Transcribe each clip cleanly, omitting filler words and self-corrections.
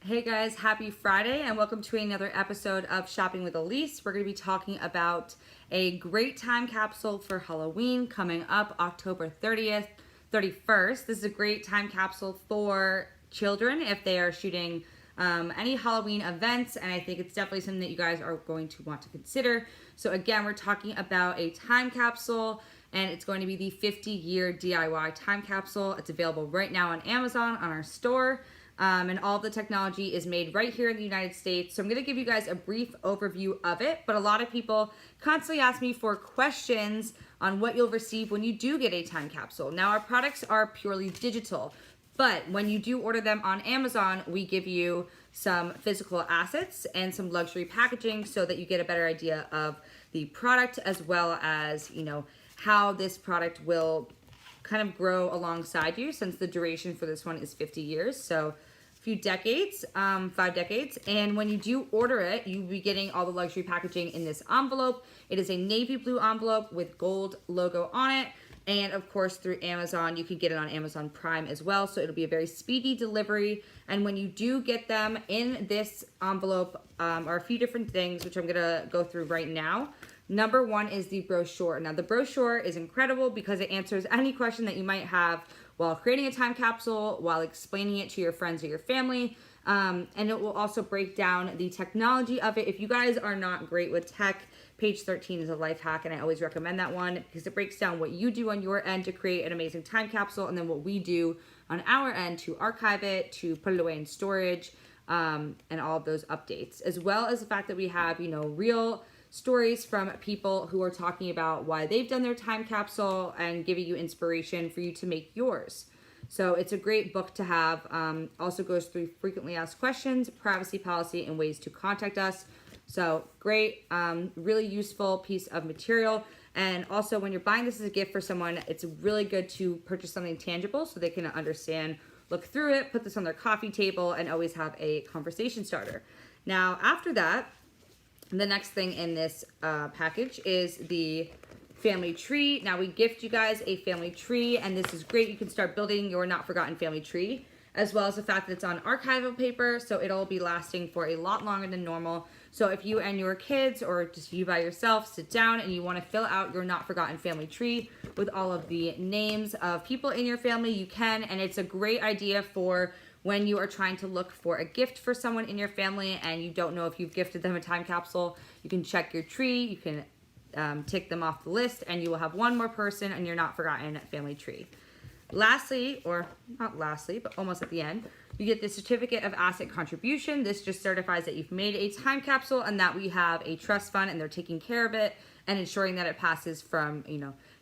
Hey guys, happy Friday and welcome to another episode of Shopping with Elyse. We're going to be talking about a great time capsule for Halloween coming up October 30th, 31st. This is a great time capsule for children if they are shooting any Halloween events, and I think it's definitely something that you guys are going to want to consider. So again, we're talking about a time capsule, and it's going to be the 50-year DIY time capsule. It's available right now on Amazon on our store. And all the technology is made right here in the United States. So I'm going to give you guys a brief overview of it, but a lot of people constantly ask me for questions on what you'll receive when you do get a time capsule. Now, our products are purely digital, but when you do order them on Amazon, we give you some physical assets and some luxury packaging so that you get a better idea of the product, as well as, how this product will kind of grow alongside you, since the duration for this one is 50 years. So a few decades, 5 decades. And when you do order it, you'll be getting all the luxury packaging in this envelope. It is a navy blue envelope with gold logo on it. And of course, through Amazon, you can get it on Amazon Prime as well. So it'll be a very speedy delivery. And when you do get them in this envelope, are a few different things, which I'm gonna go through right now. Number one is the brochure. Now, the brochure is incredible because it answers any question that you might have while creating a time capsule, while explaining it to your friends or your family. And it will also break down the technology of it. If you guys are not great with tech, page 13 is a life hack, and I always recommend that one because it breaks down what you do on your end to create an amazing time capsule, and then what we do on our end to archive it, to put it away in storage, and all of those updates, as well as the fact that we have, real stories from people who are talking about why they've done their time capsule and giving you inspiration for you to make yours. So it's a great book to have. Also goes through frequently asked questions, privacy policy, and ways to contact us. So great, really useful piece of material. And also, when you're buying this as a gift for someone, it's really good to purchase something tangible so they can understand, look through it, put this on their coffee table, and always have a conversation starter. Now, after that, the next thing in this package is the family tree. Now, we gift you guys a family tree, and this is great. You can start building your not forgotten family tree, as well as the fact that it's on archival paper, so it'll be lasting for a lot longer than normal. So if you and your kids, or just you by yourself, sit down and you want to fill out your not forgotten family tree with all of the names of people in your family, you can. And it's a great idea for when you are trying to look for a gift for someone in your family and you don't know if you've gifted them a time capsule. You can check your tree, you can tick them off the list, and you will have one more person in your not forgotten family tree. Lastly, or not lastly, but almost at the end, you get the certificate of asset contribution. This just certifies that you've made a time capsule and that we have a trust fund and they're taking care of it and ensuring that it passes from,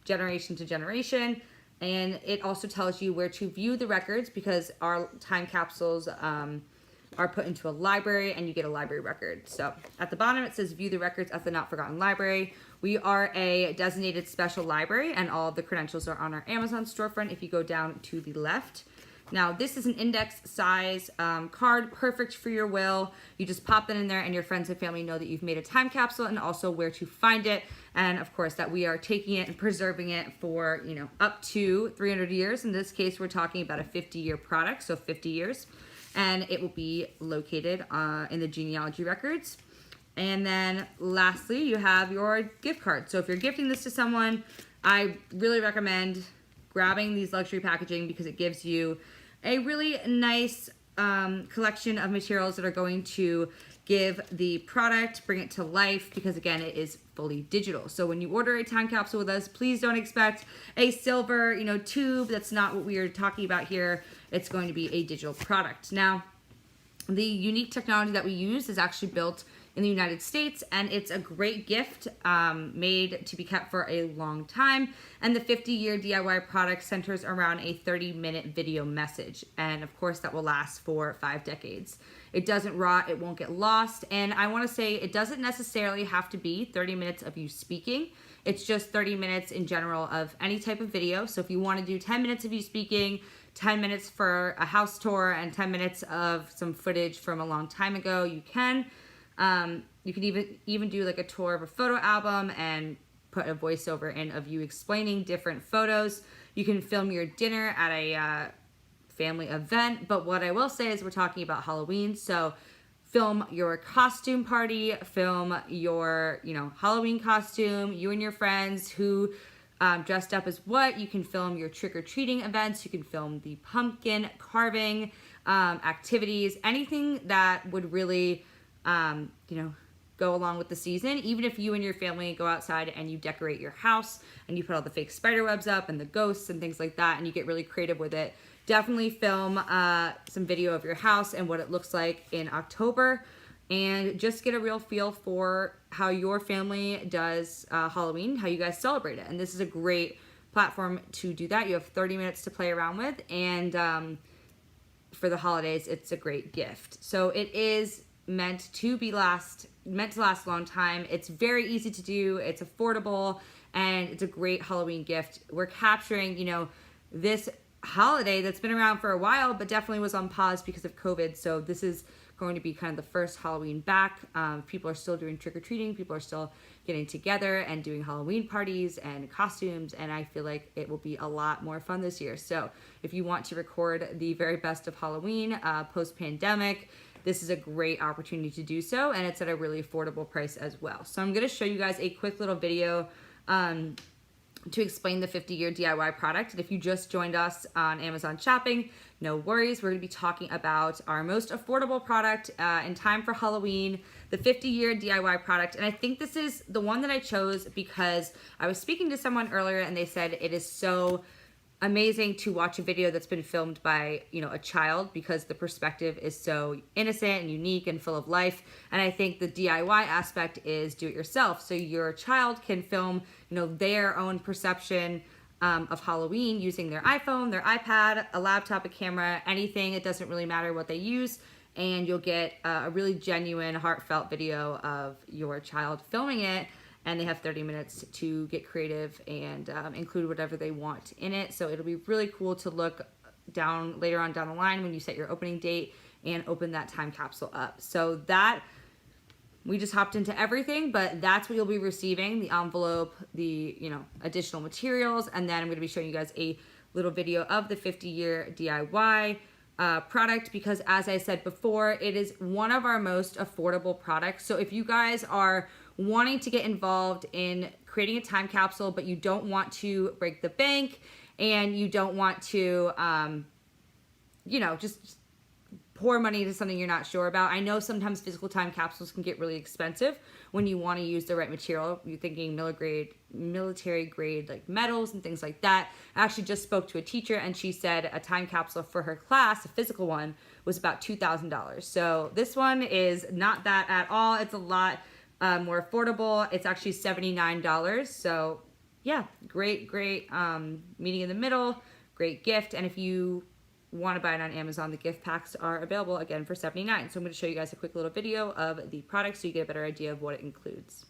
generation to generation. And it also tells you where to view the records, because our time capsules are put into a library and you get a library record. So at the bottom it says view the records at the Not Forgotten Library. We are a designated special library, and all of the credentials are on our Amazon storefront if you go down to the left. Now, this is an index size card, perfect for your will. You just pop that in there and your friends and family know that you've made a time capsule, and also where to find it. And of course that we are taking it and preserving it for, up to 300 years. In this case, we're talking about a 50-year product, so 50 years. And it will be located in the genealogy records. And then lastly, you have your gift card. So if you're gifting this to someone, I really recommend grabbing these luxury packaging because it gives you a really nice collection of materials that are going to give the product, bring it to life, because again, it is fully digital. So when you order a time capsule with us, please don't expect a silver, tube. That's not what we are talking about here. It's going to be a digital product. Now, the unique technology that we use is actually built in the United States, and it's a great gift made to be kept for a long time. And the 50-year DIY product centers around a 30-minute video message, and of course that will last for 5 decades. It doesn't rot, it won't get lost, and I want to say it doesn't necessarily have to be 30 minutes of you speaking. It's just 30 minutes in general of any type of video. So if you want to do 10 minutes of you speaking, 10 minutes for a house tour, and 10 minutes of some footage from a long time ago, you can. You can even do like a tour of a photo album and put a voiceover in of you explaining different photos. You can film your dinner at a family event. But what I will say is we're talking about Halloween. So film your costume party, film your, Halloween costume, you and your friends who dressed up as what. You can film your trick-or-treating events. You can film the pumpkin carving activities, anything that would really, go along with the season. Even if you and your family go outside and you decorate your house and you put all the fake spider webs up and the ghosts and things like that, and you get really creative with it, definitely film some video of your house and what it looks like in October, and just get a real feel for how your family does Halloween, how you guys celebrate it. And this is a great platform to do that. You have 30 minutes to play around with, and for the holidays, it's a great gift. So it is meant to last a long time. It's very easy to do, it's affordable, and it's a great Halloween gift. We're capturing, this holiday that's been around for a while, but definitely was on pause because of COVID. So this is going to be kind of the first Halloween back. People are still doing trick-or-treating. People are still getting together and doing Halloween parties and costumes. And I feel like it will be a lot more fun this year. So if you want to record the very best of Halloween post-pandemic, this is a great opportunity to do so. And it's at a really affordable price as well. So I'm going to show you guys a quick little video to explain the 50-year DIY product. And if you just joined us on Amazon Shopping, no worries. We're going to be talking about our most affordable product in time for Halloween, the 50-year DIY product. And I think this is the one that I chose because I was speaking to someone earlier and they said it is so amazing to watch a video that's been filmed by, a child, because the perspective is so innocent and unique and full of life. And I think the DIY aspect is do it yourself. So your child can film, their own perception of Halloween using their iPhone, their iPad, a laptop, a camera, anything. It doesn't really matter what they use. And you'll get a really genuine, heartfelt video of your child filming it. And they have 30 minutes to get creative and include whatever they want in it. So it'll be really cool to look down later on down the line when you set your opening date and open that time capsule up. So that, we just hopped into everything, but that's what you'll be receiving: the envelope, the additional materials, and then I'm going to be showing you guys a little video of the 50-year DIY product, because as I said before, it is one of our most affordable products. So if you guys are wanting to get involved in creating a time capsule, but you don't want to break the bank and you don't want to, just pour money into something you're not sure about. I know sometimes physical time capsules can get really expensive when you want to use the right material. You're thinking military grade like metals and things like that. I actually just spoke to a teacher and she said a time capsule for her class, a physical one, was about $2,000. So this one is not that at all. It's a lot more affordable. It's actually $79. So yeah, great meeting in the middle, great gift. And if you want to buy it on Amazon, the gift packs are available again for $79. So I'm going to show you guys a quick little video of the product so you get a better idea of what it includes.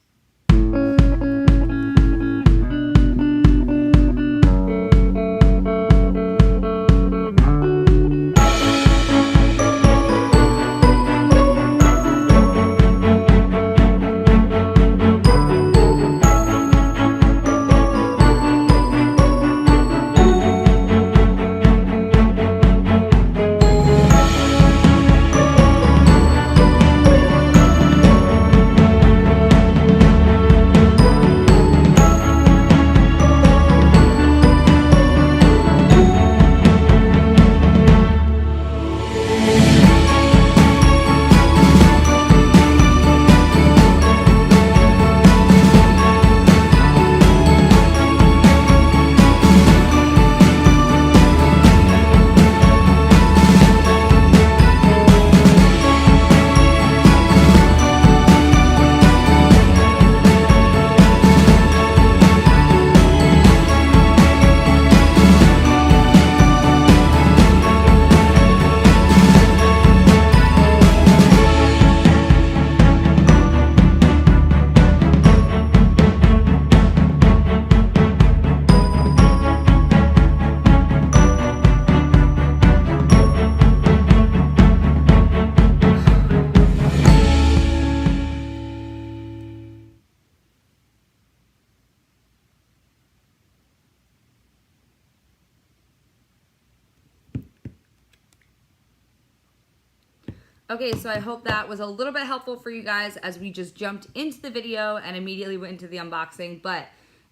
Okay, so I hope that was a little bit helpful for you guys as we just jumped into the video and immediately went into the unboxing. But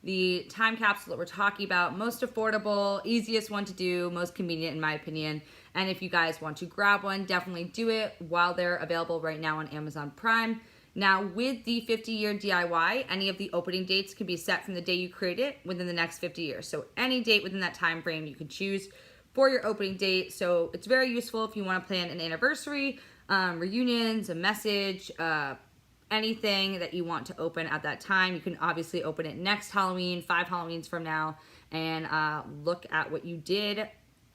the time capsule that we're talking about, most affordable, easiest one to do, most convenient in my opinion. And if you guys want to grab one, definitely do it while they're available right now on Amazon Prime. Now, with the 50-year DIY, any of the opening dates can be set from the day you create it within the next 50 years. So any date within that time frame you can choose for your opening date. So it's very useful if you want to plan an anniversary, reunions, a message, anything that you want to open at that time. You can obviously open it next Halloween, 5 Halloweens from now, and look at what you did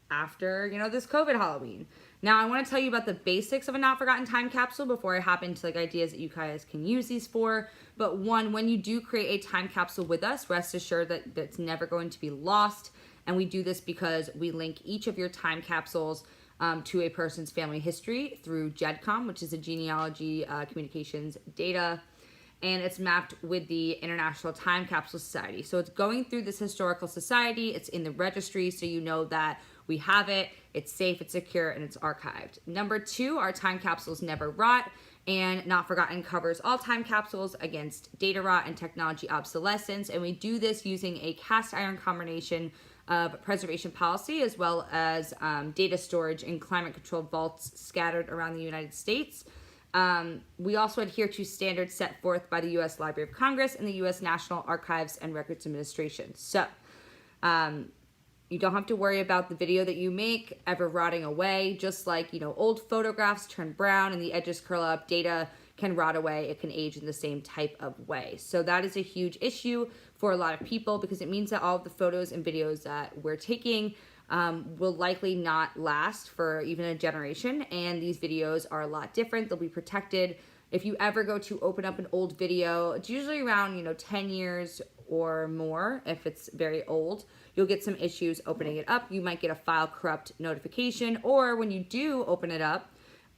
after, this COVID Halloween. Now, I want to tell you about the basics of a not forgotten time capsule before I hop into ideas that you guys can use these for. But one, when you do create a time capsule with us, rest assured that it's never going to be lost. And we do this because we link each of your time capsules to a person's family history through GEDCOM, which is a genealogy communications data, and it's mapped with the International Time Capsule Society. So it's going through this historical society, it's in the registry, so you know that we have it, it's safe, it's secure, and it's archived. Number 2, our time capsules never rot, and Not Forgotten covers all time capsules against data rot and technology obsolescence, and we do this using a cast iron combination of preservation policy as well as data storage in climate-controlled vaults scattered around the United States. We also adhere to standards set forth by the U.S. Library of Congress and the U.S. National Archives and Records Administration. So you don't have to worry about the video that you make ever rotting away. Just like, old photographs turn brown and the edges curl up, data can rot away. It can age in the same type of way. So that is a huge issue for a lot of people because it means that all of the photos and videos that we're taking will likely not last for even a generation. And these videos are a lot different. They'll be protected. If you ever go to open up an old video, it's usually around, 10 years or more. If it's very old, you'll get some issues opening it up. You might get a file corrupt notification, or when you do open it up,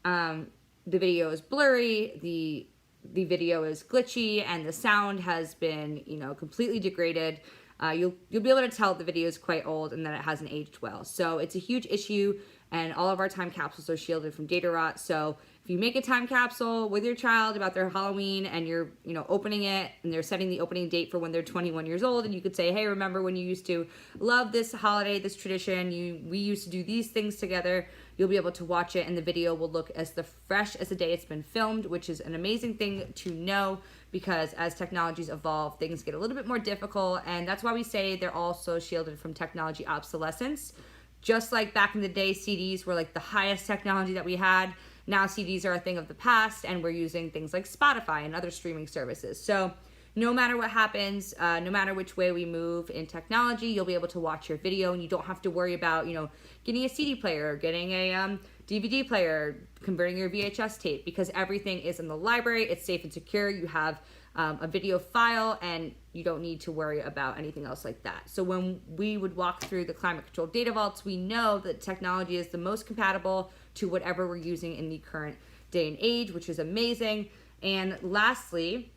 the video is blurry, the video is glitchy, and the sound has been, completely degraded. You'll be able to tell the video is quite old and that it hasn't aged well. So it's a huge issue, and all of our time capsules are shielded from data rot. So if you make a time capsule with your child about their Halloween and you're, opening it and they're setting the opening date for when they're 21 years old, and you could say, hey, remember when you used to love this holiday, this tradition, we used to do these things together, you'll be able to watch it and the video will look as fresh as the day it's been filmed, which is an amazing thing to know because as technologies evolve, things get a little bit more difficult, and that's why we say they're also shielded from technology obsolescence. Just like back in the day, CDs were like the highest technology that we had. Now CDs are a thing of the past, and we're using things like Spotify and other streaming services. So no matter what happens, no matter which way we move in technology, you'll be able to watch your video, and you don't have to worry about, getting a CD player, getting a DVD player, converting your VHS tape, because everything is in the library. It's safe and secure. You have a video file, and you don't need to worry about anything else like that. So when we would walk through the climate controlled data vaults, we know that technology is the most compatible to whatever we're using in the current day and age, which is amazing. And lastly,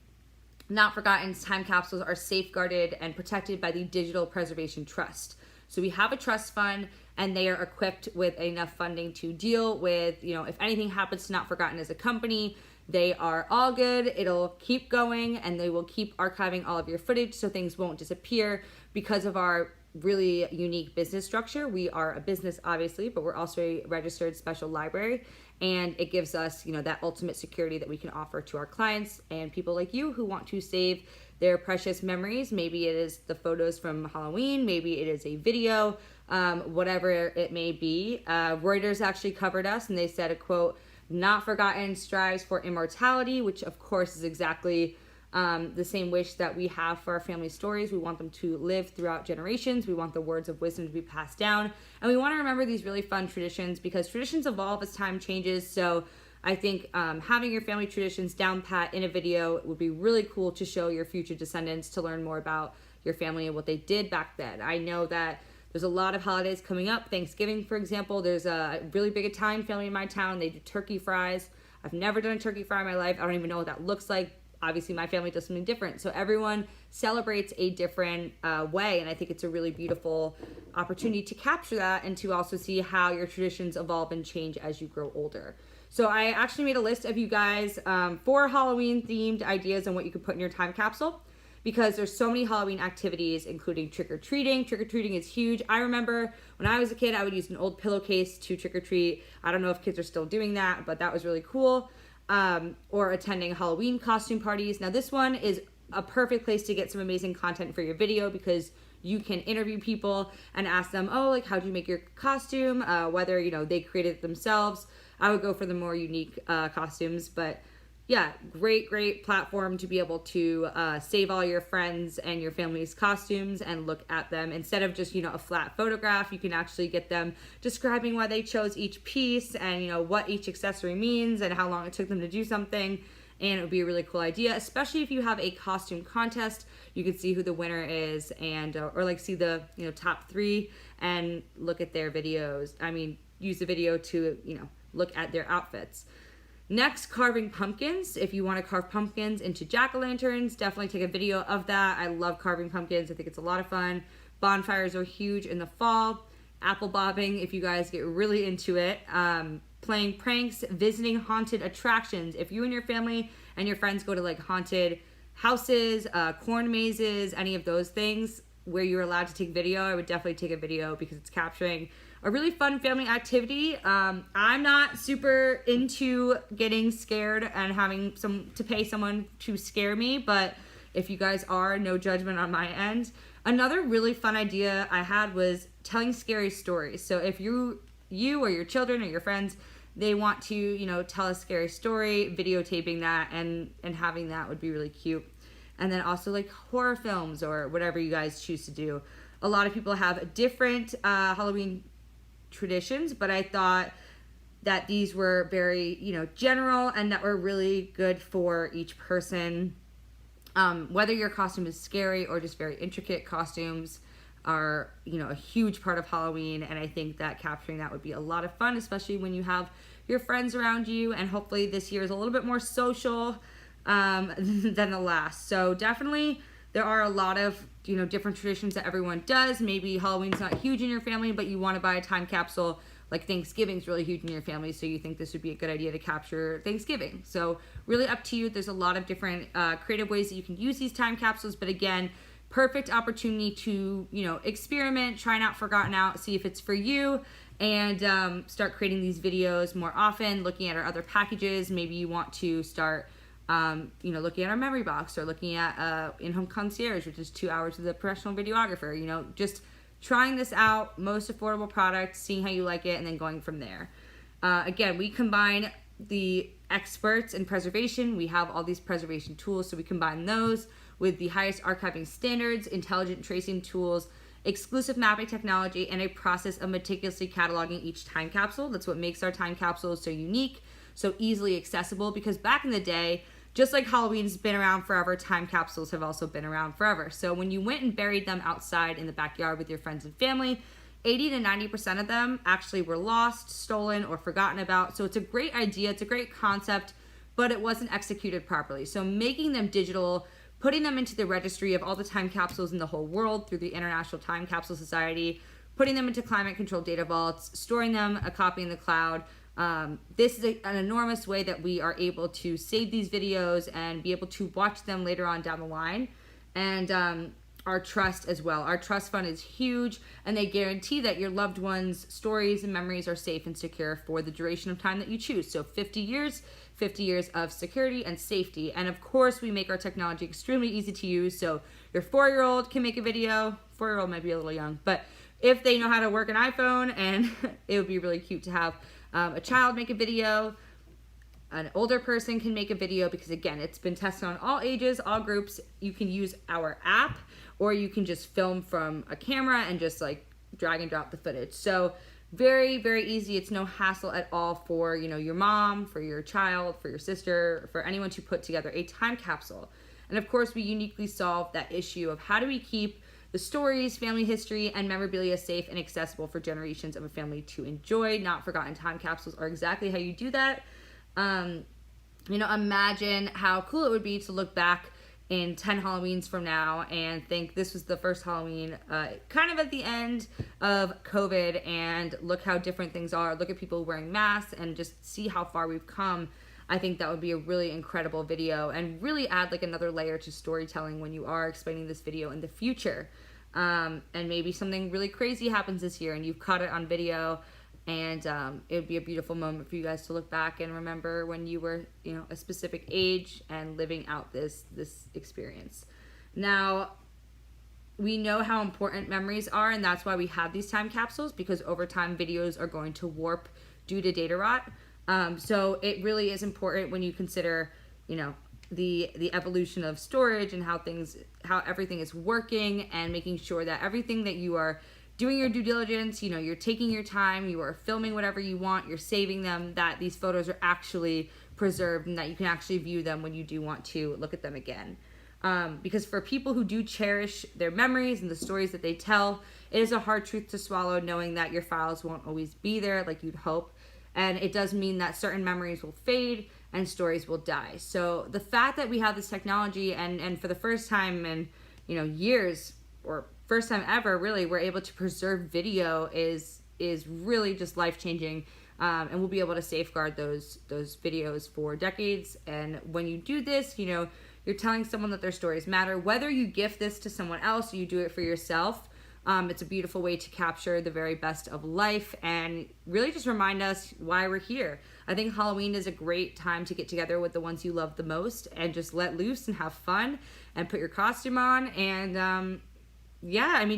Not Forgotten's time capsules are safeguarded and protected by the Digital Preservation Trust. So we have a trust fund, and they are equipped with enough funding to deal with, if anything happens to Not Forgotten as a company, they are all good. It'll keep going, and they will keep archiving all of your footage so things won't disappear because of our really unique business structure. We are a business, obviously, but we're also a registered special library, and it gives us, that ultimate security that we can offer to our clients and people like you who want to save their precious memories. Maybe it is the photos from Halloween, maybe it is a video, whatever it may be. Reuters actually covered us, and they said, a quote, "Not Forgotten strives for immortality," which of course is exactly the same wish that we have for our family stories. We want them to live throughout generations. We want the words of wisdom to be passed down. And we want to remember these really fun traditions because traditions evolve as time changes. So I think having your family traditions down pat in a video would be really cool to show your future descendants to learn more about your family and what they did back then. I know that there's a lot of holidays coming up. Thanksgiving, for example, there's a really big Italian family in my town. They do turkey fries. I've never done a turkey fry in my life. I don't even know what that looks like. obviously my family does something different. So everyone celebrates a different way, and I think it's a really beautiful opportunity to capture that and to also see how your traditions evolve and change as you grow older. So I actually made a list of you guys 4 Halloween themed ideas on what you could put in your time capsule, because there's so many Halloween activities, including trick-or-treating. Trick-or-treating is huge. I remember when I was a kid, I would use an old pillowcase to trick-or-treat. I don't know if kids are still doing that, but that was really cool. Or attending Halloween costume parties. Now this one is a perfect place to get some amazing content for your video, because you can interview people and ask them, oh, like, how'd you make your costume? Whether, you know, they created it themselves. I would go for the more unique costumes, but yeah, great platform to be able to save all your friends and your family's costumes and look at them. Instead of just, you know, a flat photograph, you can actually get them describing why they chose each piece and, you know, what each accessory means and how long it took them to do something. And it would be a really cool idea, especially if you have a costume contest. You could see who the winner is, and or like see the, you know, top 3 and look at their videos. I mean, use the video to, you know, look at their outfits. Next, carving pumpkins. If you want to carve pumpkins into jack-o'-lanterns, definitely take a video of that. I love carving pumpkins. I think it's a lot of fun. Bonfires are huge in the fall. Apple bobbing, if you guys get really into it. Playing pranks, visiting haunted attractions. If you and your family and your friends go to like haunted houses, corn mazes, any of those things where you're allowed to take video, I would definitely take a video because it's capturing a really fun family activity. I'm not super into getting scared and having to pay someone to scare me, but if you guys are, no judgment on my end. Another really fun idea I had was telling scary stories. So if you or your children or your friends, they want to, you know, tell a scary story, videotaping that and having that would be really cute. And then also like horror films or whatever you guys choose to do. A lot of people have different Halloween traditions, but I thought that these were very, you know, general and that were really good for each person. Whether your costume is scary or just very intricate, costumes are, you know, a huge part of Halloween, and I think that capturing that would be a lot of fun, especially when you have your friends around you, and hopefully this year is a little bit more social than the last. So definitely there are a lot of, you know, different traditions that everyone does. Maybe Halloween's not huge in your family, but you want to buy a time capsule. Like Thanksgiving's really huge in your family, so you think this would be a good idea to capture Thanksgiving. So really up to you. There's a lot of different creative ways that you can use these time capsules, but again, perfect opportunity to, you know, experiment, try not forgotten out, see if it's for you, and start creating these videos more often, looking at our other packages. Maybe you want to start you know, looking at our memory box, or looking at in-home concierge, which is 2 hours with a professional videographer. You know, just trying this out, most affordable product, seeing how you like it, and then going from there. Again, we combine the experts in preservation. We have all these preservation tools, so we combine those with the highest archiving standards, intelligent tracing tools, exclusive mapping technology, and a process of meticulously cataloging each time capsule. That's what makes our time capsules so unique, so easily accessible, because back in the day, just like Halloween's been around forever, time capsules have also been around forever. So when you went and buried them outside in the backyard with your friends and family, 80 to 90% of them actually were lost, stolen, or forgotten about. So it's a great idea, it's a great concept, but it wasn't executed properly. So making them digital, putting them into the registry of all the time capsules in the whole world through the International Time Capsule Society, putting them into climate control data vaults, storing them, a copy in the cloud. This is an enormous way that we are able to save these videos and be able to watch them later on down the line. And our trust as well. Our trust fund is huge, and they guarantee that your loved ones' stories and memories are safe and secure for the duration of time that you choose. So 50 years of security and safety. And of course, we make our technology extremely easy to use. So your 4-year-old can make a video. 4-year-old might be a little young, but if they know how to work an iPhone, and it would be really cute to have a child make a video. An older person can make a video, because again, it's been tested on all ages, all groups. You can use our app, or you can just film from a camera and just like drag and drop the footage. So very, very easy. It's no hassle at all for, you know, your mom, for your child, for your sister, for anyone to put together a time capsule. And of course, we uniquely solve that issue of how do we keep the stories, family history, and memorabilia safe and accessible for generations of a family to enjoy. Not forgotten time capsules are exactly how you do that. imagine how cool it would be to look back in 10 Halloweens from now and think this was the first Halloween kind of at the end of COVID, and look how different things are. Look at people wearing masks and just see how far we've come. I think that would be a really incredible video and really add like another layer to storytelling when you are explaining this video in the future. And maybe something really crazy happens this year and you've caught it on video, and it would be a beautiful moment for you guys to look back and remember when you were, a specific age and living out this experience. Now, we know how important memories are, and that's why we have these time capsules, because over time videos are going to warp due to data rot. So it really is important when you consider, the evolution of storage and how everything is working, and making sure that everything that you are doing your due diligence, you're taking your time, you are filming whatever you want, you're saving them, that these photos are actually preserved and that you can actually view them when you do want to look at them again. Because for people who do cherish their memories and the stories that they tell, it is a hard truth to swallow, knowing that your files won't always be there like you'd hope. And it does mean that certain memories will fade and stories will die. So the fact that we have this technology and for the first time in, years, or first time ever really, we're able to preserve video is really just life-changing. And we'll be able to safeguard those videos for decades. And when you do this, you're telling someone that their stories matter. Whether you gift this to someone else or you do it for yourself, it's a beautiful way to capture the very best of life and really just remind us why we're here. I think Halloween is a great time to get together with the ones you love the most and just let loose and have fun and put your costume on and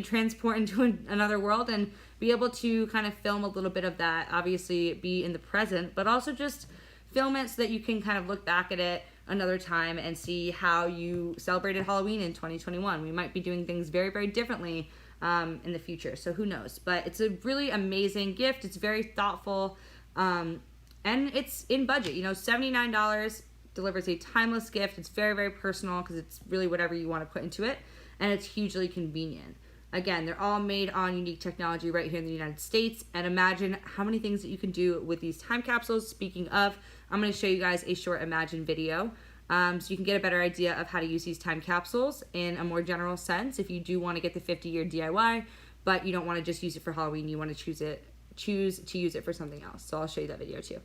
transport into another world and be able to kind of film a little bit of that. Obviously be in the present, but also just film it so that you can kind of look back at it another time and see how you celebrated Halloween in 2021. We might be doing things very, very differently in the future, so who knows. But it's a really amazing gift. It's very thoughtful, and it's in budget. $79 delivers a timeless gift. It's very, very personal because it's really whatever you want to put into it, and it's hugely convenient. Again, they're all made on unique technology right here in the United States, and imagine how many things that you can do with these time capsules. Speaking of, I'm going to show you guys a short Imagine video so you can get a better idea of how to use these time capsules in a more general sense. If you do want to get the 50-year DIY, but you don't want to just use it for Halloween, you want to choose to use it for something else. So I'll show you that video too.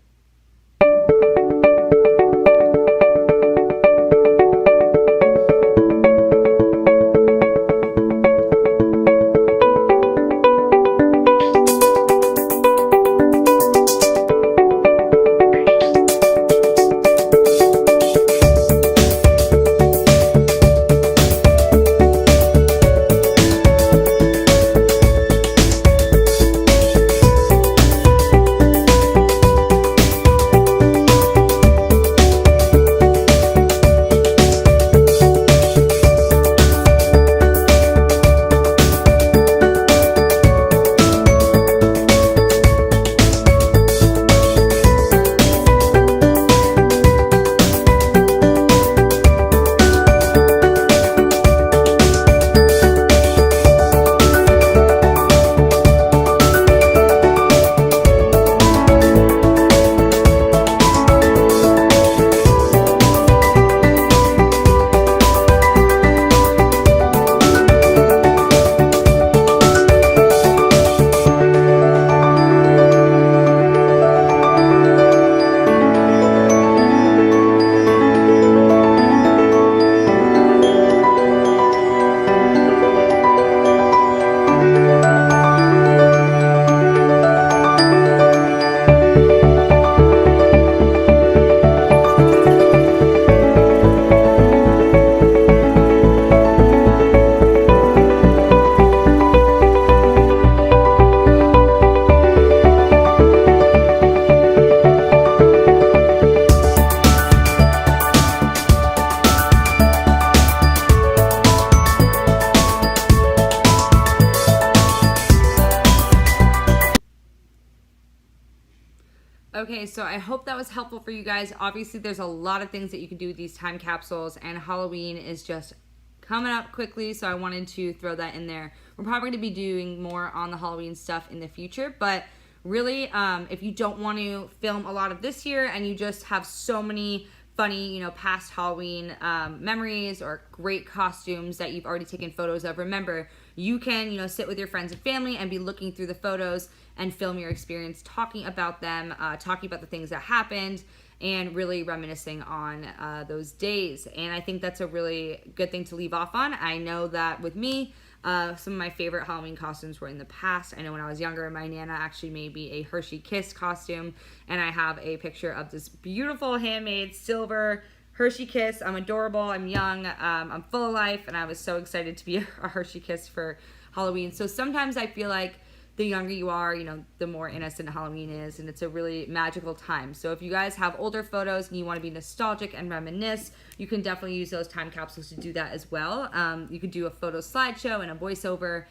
Okay, so I hope that was helpful for you guys. Obviously, there's a lot of things that you can do with these time capsules, and Halloween is just coming up quickly, so I wanted to throw that in there. We're probably going to be doing more on the Halloween stuff in the future, but really, if you don't want to film a lot of this year and you just have so many funny, past Halloween memories or great costumes that you've already taken photos of. Remember, you can, sit with your friends and family and be looking through the photos and film your experience, talking about them, talking about the things that happened, and really reminiscing on those days. And I think that's a really good thing to leave off on. I know that with me, some of my favorite Halloween costumes were in the past. I know when I was younger, my Nana actually made me a Hershey Kiss costume, and I have a picture of this beautiful handmade silver Hershey Kiss. I'm adorable, I'm young, I'm full of life, and I was so excited to be a Hershey Kiss for Halloween. So sometimes I feel like the younger you are, the more innocent Halloween is, and it's a really magical time. So if you guys have older photos and you want to be nostalgic and reminisce, you can definitely use those time capsules to do that as well. You could do a photo slideshow and a voiceover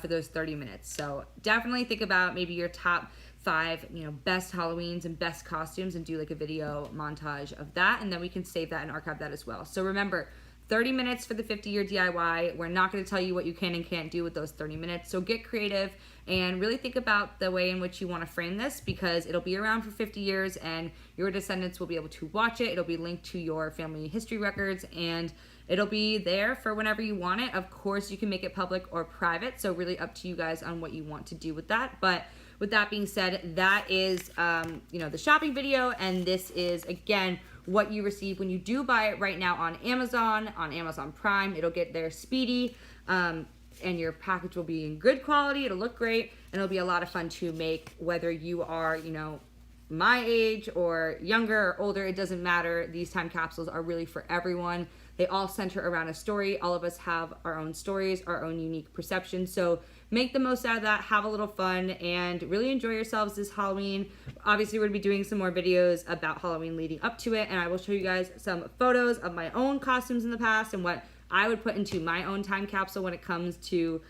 for those 30 minutes. So definitely think about maybe your top 5, best Halloweens and best costumes, and do like a video montage of that, and then we can save that and archive that as well. So remember, 30 minutes for the 50-year DIY. We're not going to tell you what you can and can't do with those 30 minutes. So get creative and really think about the way in which you want to frame this, because it'll be around for 50 years and your descendants will be able to watch it. It'll be linked to your family history records, and it'll be there for whenever you want it. Of course, you can make it public or private, so really up to you guys on what you want to do with that. But with that being said, that is the shopping video, and this is, again, what you receive when you do buy it right now on Amazon Prime. It'll get there speedy, and your package will be in good quality. It'll look great, and it'll be a lot of fun to make, whether you are, my age or younger or older. It doesn't matter. These time capsules are really for everyone. They all center around a story. All of us have our own stories, our own unique perceptions. So make the most out of that, have a little fun, and really enjoy yourselves this Halloween. Obviously, we're going to be doing some more videos about Halloween leading up to it, and I will show you guys some photos of my own costumes in the past and what I would put into my own time capsule when it comes to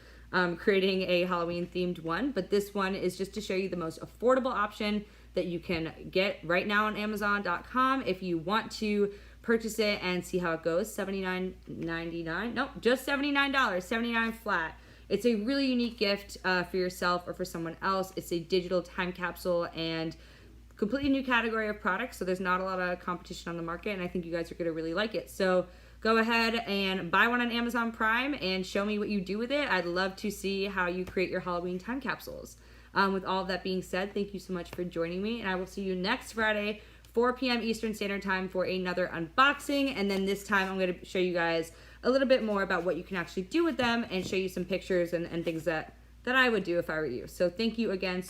creating a Halloween-themed one. But this one is just to show you the most affordable option that you can get right now on Amazon.com. If you want to purchase it and see how it goes, $79.99. Nope, just $79, $79 flat. It's a really unique gift for yourself or for someone else. It's a digital time capsule and completely new category of products, so there's not a lot of competition on the market, and I think you guys are going to really like it. So go ahead and buy one on Amazon Prime and show me what you do with it. I'd love to see how you create your Halloween time capsules. With all of that being said, thank you so much for joining me, and I will see you next Friday, 4 p.m. Eastern Standard Time, for another unboxing. And then this time I'm going to show you guys a little bit more about what you can actually do with them and show you some pictures and things that I would do if I were you. So thank you again so